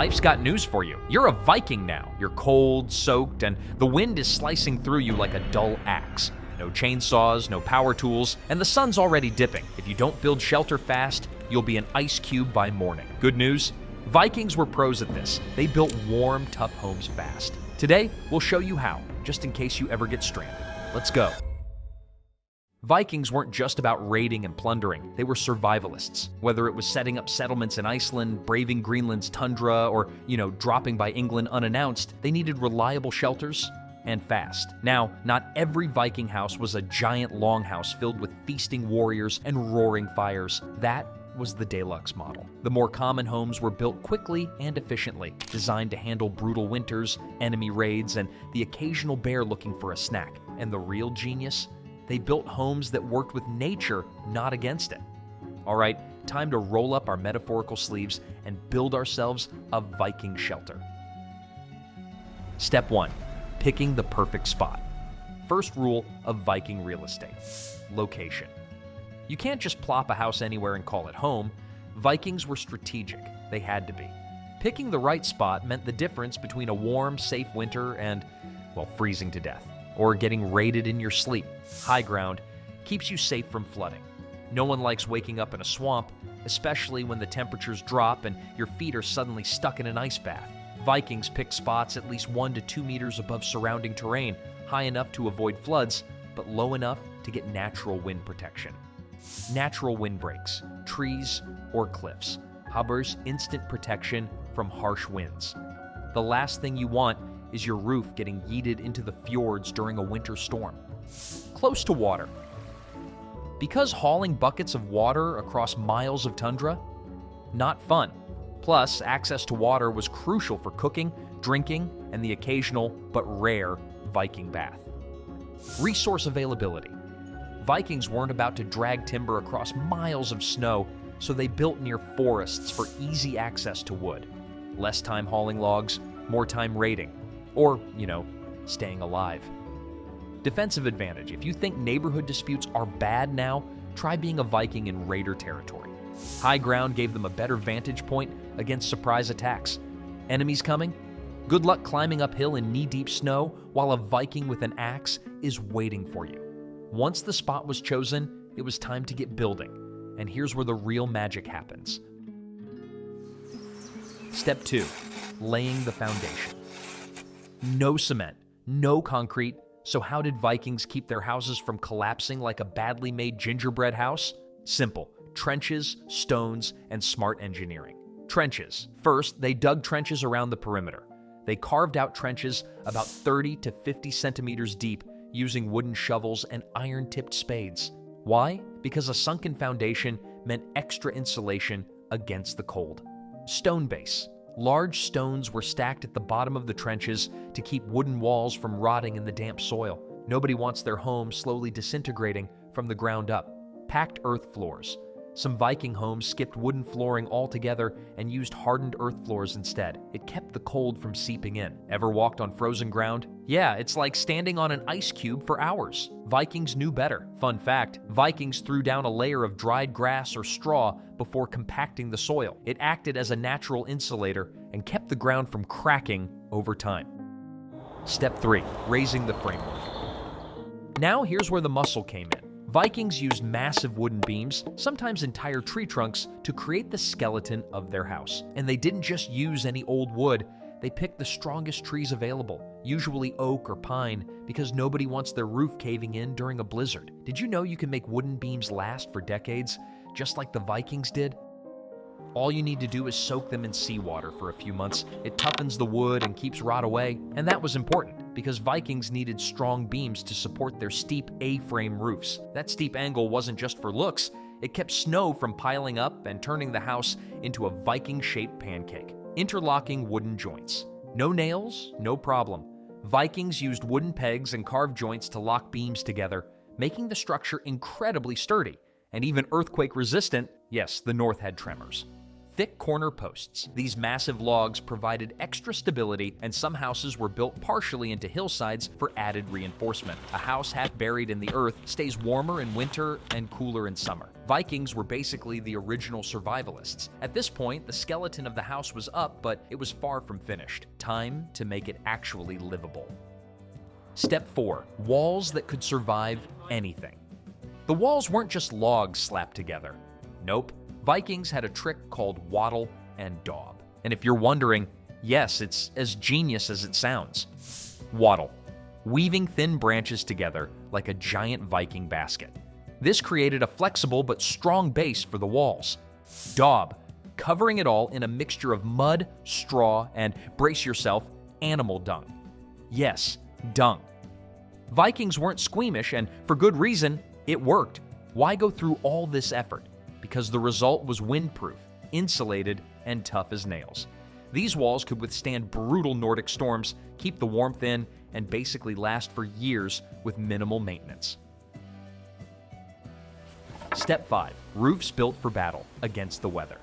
life's got news for you. You're a Viking now. You're cold, soaked, and the wind is slicing through you like a dull axe. No chainsaws, no power tools, and the sun's already dipping. If you don't build shelter fast, you'll be an ice cube by morning. Good news? Vikings were pros at this. They built warm, tough homes fast. Today, we'll show you how, just in case you ever get stranded. Let's go. Vikings weren't just about raiding and plundering, they were survivalists. Whether it was setting up settlements in Iceland, braving Greenland's tundra, or, dropping by England unannounced, they needed reliable shelters and fast. Now, not every Viking house was a giant longhouse filled with feasting warriors and roaring fires. That was the deluxe model. The more common homes were built quickly and efficiently, designed to handle brutal winters, enemy raids, and the occasional bear looking for a snack. And the real genius? They built homes that worked with nature, not against it. All right, time to roll up our metaphorical sleeves and build ourselves a Viking shelter. Step 1. Picking the perfect spot. First rule of Viking real estate: location. You can't just plop a house anywhere and call it home. Vikings were strategic. They had to be. Picking the right spot meant the difference between a warm, safe winter and, freezing to death, or getting raided in your sleep. High ground keeps you safe from flooding. No one likes waking up in a swamp, especially when the temperatures drop and your feet are suddenly stuck in an ice bath. Vikings picked spots at least 1 to 2 meters above surrounding terrain, high enough to avoid floods, but low enough to get natural wind protection. Natural windbreaks, trees, or cliffs. Hubbers instant protection from harsh winds. The last thing you want is your roof getting yeeted into the fjords during a winter storm. Close to water. Because hauling buckets of water across miles of tundra? Not fun. Plus, access to water was crucial for cooking, drinking, and the occasional, but rare, Viking bath. Resource availability. Vikings weren't about to drag timber across miles of snow, so they built near forests for easy access to wood. Less time hauling logs, more time raiding. Or, staying alive. Defensive advantage. If you think neighborhood disputes are bad now, try being a Viking in raider territory. High ground gave them a better vantage point against surprise attacks. Enemies coming? Good luck climbing uphill in knee-deep snow while a Viking with an axe is waiting for you. Once the spot was chosen, it was time to get building. And here's where the real magic happens. Step 2. Laying the foundation. No cement, no concrete. So how did Vikings keep their houses from collapsing like a badly made gingerbread house? Simple. Trenches, stones, and smart engineering. Trenches. First, they dug trenches around the perimeter. They carved out trenches about 30 to 50 centimeters deep using wooden shovels and iron-tipped spades. Why? Because a sunken foundation meant extra insulation against the cold. Stone base. Large stones were stacked at the bottom of the trenches to keep wooden walls from rotting in the damp soil. Nobody wants their home slowly disintegrating from the ground up. Packed earth floors. Some Viking homes skipped wooden flooring altogether and used hardened earth floors instead. It kept the cold from seeping in. Ever walked on frozen ground? Yeah, it's like standing on an ice cube for hours. Vikings knew better. Fun fact, Vikings threw down a layer of dried grass or straw before compacting the soil. It acted as a natural insulator and kept the ground from cracking over time. Step 3. Raising the framework. Now here's where the muscle came in. Vikings used massive wooden beams, sometimes entire tree trunks, to create the skeleton of their house. And they didn't just use any old wood, they picked the strongest trees available, usually oak or pine, because nobody wants their roof caving in during a blizzard. Did you know you can make wooden beams last for decades, just like the Vikings did? All you need to do is soak them in seawater for a few months. It toughens the wood and keeps rot away, and that was important because Vikings needed strong beams to support their steep A-frame roofs. That steep angle wasn't just for looks, it kept snow from piling up and turning the house into a Viking-shaped pancake. Interlocking wooden joints. No nails, no problem. Vikings used wooden pegs and carved joints to lock beams together, making the structure incredibly sturdy and even earthquake-resistant. Yes, the North had tremors. Thick corner posts. These massive logs provided extra stability, and some houses were built partially into hillsides for added reinforcement. A house half buried in the earth stays warmer in winter and cooler in summer. Vikings were basically the original survivalists. At this point, the skeleton of the house was up, but it was far from finished. Time to make it actually livable. Step 4. Walls that could survive anything. The walls weren't just logs slapped together. Nope. Vikings had a trick called wattle and daub. And if you're wondering, yes, it's as genius as it sounds. Wattle. Weaving thin branches together like a giant Viking basket. This created a flexible but strong base for the walls. Daub. Covering it all in a mixture of mud, straw, and, brace yourself, animal dung. Yes, dung. Vikings weren't squeamish, and for good reason, it worked. Why go through all this effort? Because the result was windproof, insulated, and tough as nails. These walls could withstand brutal Nordic storms, keep the warmth in, and basically last for years with minimal maintenance. Step 5. Roofs built for battle against the weather.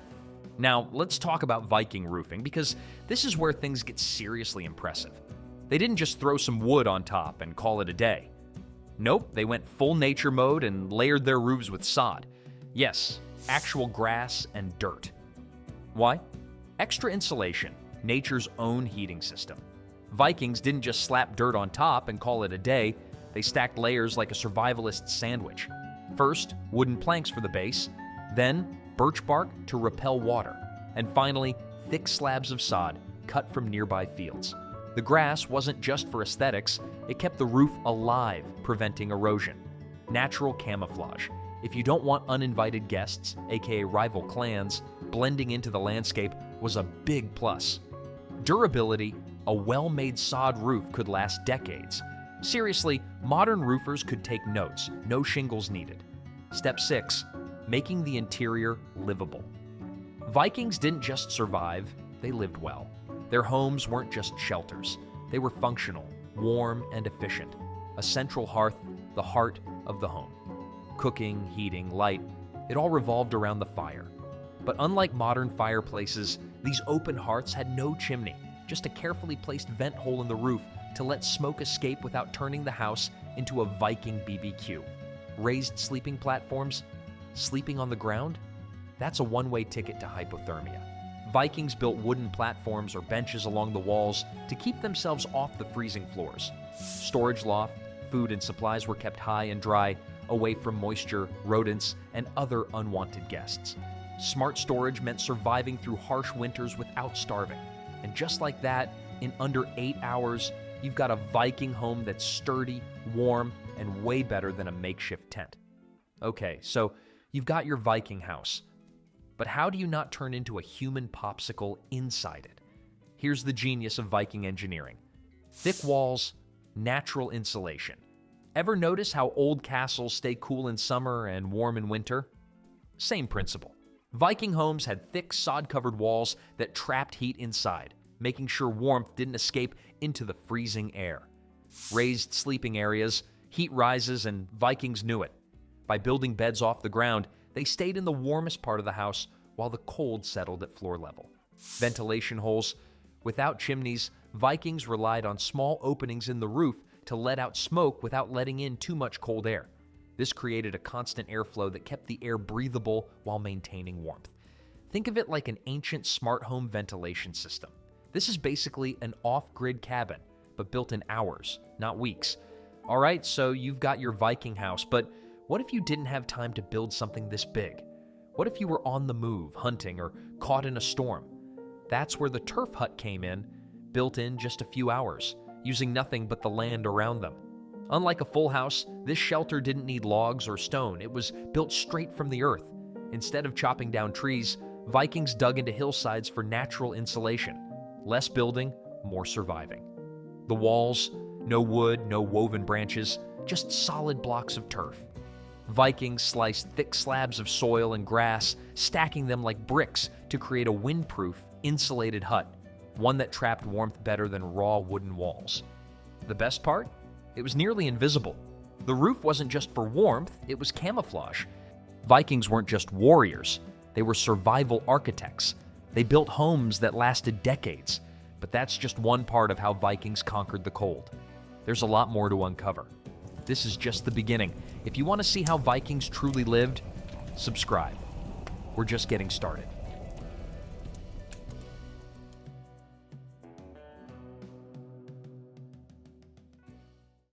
Now, let's talk about Viking roofing, because this is where things get seriously impressive. They didn't just throw some wood on top and call it a day. Nope, they went full nature mode and layered their roofs with sod. Yes, actual grass and dirt. Why? Extra insulation, nature's own heating system. Vikings didn't just slap dirt on top and call it a day, they stacked layers like a survivalist sandwich. First, wooden planks for the base, then birch bark to repel water, and finally, thick slabs of sod cut from nearby fields. The grass wasn't just for aesthetics, it kept the roof alive, preventing erosion. Natural camouflage. If you don't want uninvited guests, aka rival clans, blending into the landscape was a big plus. Durability. A well-made sod roof could last decades. Seriously, modern roofers could take notes, no shingles needed. Step 6. Making the interior livable. Vikings didn't just survive, they lived well. Their homes weren't just shelters. They were functional, warm, and efficient. A central hearth, the heart of the home. Cooking, heating, light, it all revolved around the fire. But unlike modern fireplaces, these open hearths had no chimney, just a carefully placed vent hole in the roof to let smoke escape without turning the house into a Viking BBQ. Raised sleeping platforms? Sleeping on the ground? That's a one-way ticket to hypothermia. Vikings built wooden platforms or benches along the walls to keep themselves off the freezing floors. Storage loft, food and supplies were kept high and dry, away from moisture, rodents, and other unwanted guests. Smart storage meant surviving through harsh winters without starving. And just like that, in under 8 hours, you've got a Viking home that's sturdy, warm, and way better than a makeshift tent. Okay, so you've got your Viking house. But how do you not turn into a human popsicle inside it? Here's the genius of Viking engineering. Thick walls, natural insulation. Ever notice how old castles stay cool in summer and warm in winter? Same principle. Viking homes had thick sod-covered walls that trapped heat inside, making sure warmth didn't escape into the freezing air. Raised sleeping areas, heat rises, and Vikings knew it. By building beds off the ground, they stayed in the warmest part of the house while the cold settled at floor level. Ventilation holes. Without chimneys, Vikings relied on small openings in the roof to let out smoke without letting in too much cold air. This created a constant airflow that kept the air breathable while maintaining warmth. Think of it like an ancient smart home ventilation system. This is basically an off-grid cabin, but built in hours, not weeks. All right, so you've got your Viking house, but what if you didn't have time to build something this big? What if you were on the move, hunting, or caught in a storm? That's where the turf hut came in, built in just a few hours, using nothing but the land around them. Unlike a full house, this shelter didn't need logs or stone. It was built straight from the earth. Instead of chopping down trees, Vikings dug into hillsides for natural insulation. Less building, more surviving. The walls, no wood, no woven branches, just solid blocks of turf. Vikings sliced thick slabs of soil and grass, stacking them like bricks to create a windproof, insulated hut, one that trapped warmth better than raw wooden walls. The best part? It was nearly invisible. The roof wasn't just for warmth, it was camouflage. Vikings weren't just warriors, they were survival architects. They built homes that lasted decades, but that's just one part of how Vikings conquered the cold. There's a lot more to uncover. This is just the beginning. If you want to see how Vikings truly lived, subscribe. We're just getting started.